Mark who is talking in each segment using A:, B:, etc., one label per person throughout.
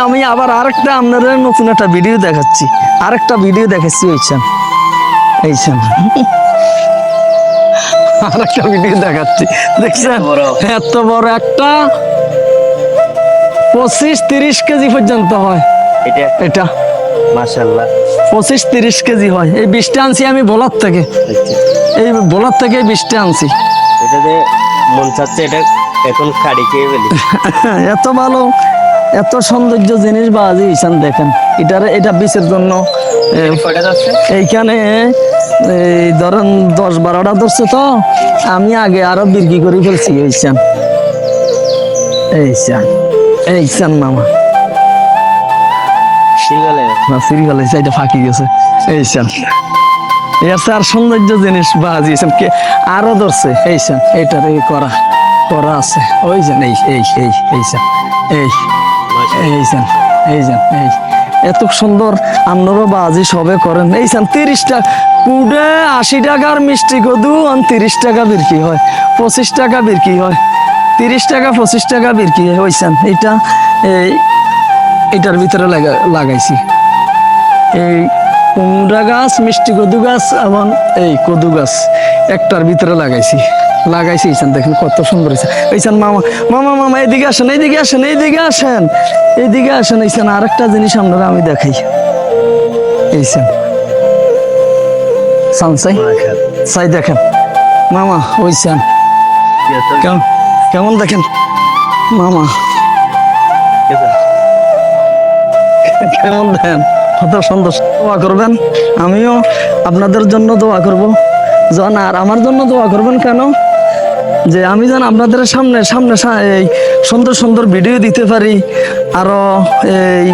A: আমি আবার আরেকটা আপনাদের নতুন একটা ভিডিও দেখাচ্ছি, আরেকটা ভিডিও দেখাচ্ছি। এইছেন আরেকটা ভিডিও দেখাচ্ছি, দেখছেন? এত বড় একটা 25-30 কেজি পর্যন্ত হয় এটা।
B: মাশাআল্লাহ
A: 25-30 কেজি হয়। এই 20টা আনছি আমি ভোলার থেকে, এই ভোলার থেকে 20টা আনছি।
B: এটাতে মন চাচ্ছে এটা এখন কাড়ি খেয়ে ফেলি।
A: এত ভালো এত সৌন্দর্য জিনিস বাজি ইসান দেখেন। এটা বিচের জন্য এইখানে এই ধরেন 10-12টা ধরছে, তো আমি আগে আরো বিক্রি করে ফেলছি। এইসান মামা সিরিয়াল এটা ফাঁকি গেছে। এইসান আর সৌন্দর্য জিনিস বাজিয়েছেন কে আরো ধরছে। এইসান এইটার করা করা আছে। ওইছেন এই এত সুন্দর আপনারও বাজি সবে করেন। এইছেন 30টা কুড়ে 80 টাকার মিষ্টি কদু 30 টাকা বিক্রি হয়, 25 টাকা বিক্রি হয়, 30 টাকা 25 টাকা বিক্রি হয়। ওইছেন এটার ভিতরে লাগাইছি এই কুমড়া গাছ, মিষ্টি কদু গাছ এবং এই কদু গাছ একটার ভিতরে লাগাইছি। এইখান দেখেন কত সুন্দর হয়েছে। এইখান মামা এইদিকে আসেন, এইখান আরেকটা জিনিস আপনারা আমি দেখাই। এইখান সাই দেখেন মামা, ওইখান কেমন দেখেন মামা, কেমন দেখেন কত সুন্দর। দোয়া করবেন, আমিও আপনাদের জন্য দোয়া করব। আর আমার জন্য দোয়া করবেন কেন, যে আমি যেন আপনাদের সামনে এই সুন্দর সুন্দর ভিডিও দিতে পারি। আরো এই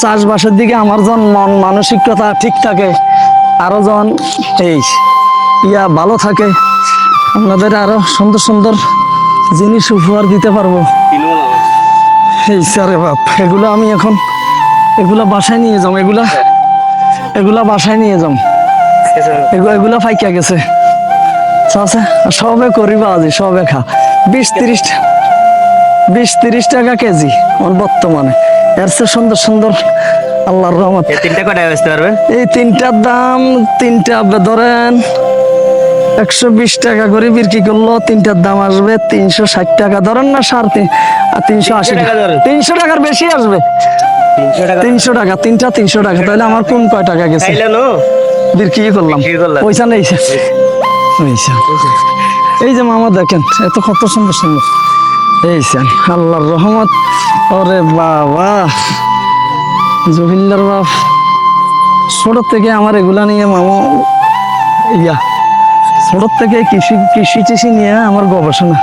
A: চাষবাসের দিকে আমার মন মানসিকতা ঠিক থাকে, আরো এই ভালো থাকে, আপনাদের আরো সুন্দর সুন্দর জিনিস উপহার দিতে পারবো। এই সারে বাপ, এগুলা বাসায় নিয়ে যাও, এগুলা বাসায় নিয়ে যাও। এগুলা ফাইকা গেছে সবে করিবা আজি, সবে খা 20-30 টাকা কেজি বর্তমানে। এর চেয়ে সুন্দর সুন্দর আল্লাহর রহমত। এই তিনটার দাম, ধরেন 120 টাকা করে বিক্রি করলো, তিনটার দাম আসবে 360 টাকা। ধরেন না 380 টাকা, 300 টাকার বেশি আসবে। 300 টাকা তিনটা, 300 টাকা। তাহলে আমার কোন কয় টাকা গেছে বিক্রি করলাম। পয়সা নেই। এই যে মামা দেখেন এত কত সুন্দর সুন্দর। আল্লাহর রহমত। ওরে বাবা, জহিল্লার বাপ ছোট থেকে আমার এগুলা নিয়ে মামা ছোট থেকে কৃষি নিয়ে আমার গবেষণা,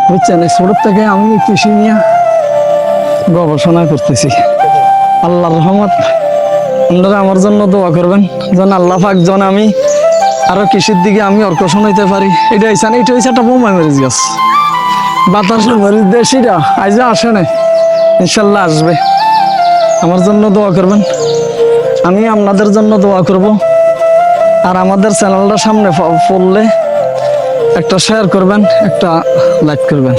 A: বুঝছেন? ছোট থেকে আমি কৃষি নিয়ে গবেষণা করতেছি। আল্লাহর রহমত। আপনারা আমার জন্য দোয়া করবেন যেন আল্লাহ পাক যেন আমি আরো কৃষির দিকে আমি অর্কষণ হইতে পারি। এটা হয়েছে একটা বোমা মরিচ গাছ, বাতাসের মরিচ দেশিটা আজ আসে না, ইনশাল্লাহ আসবে। আমার জন্য দোয়া করবেন, আমি আপনাদের জন্য দোয়া করব। আর আমাদের চ্যানেলটা সামনে পড়লে একটা শেয়ার করবেন, একটা লাইক করবেন।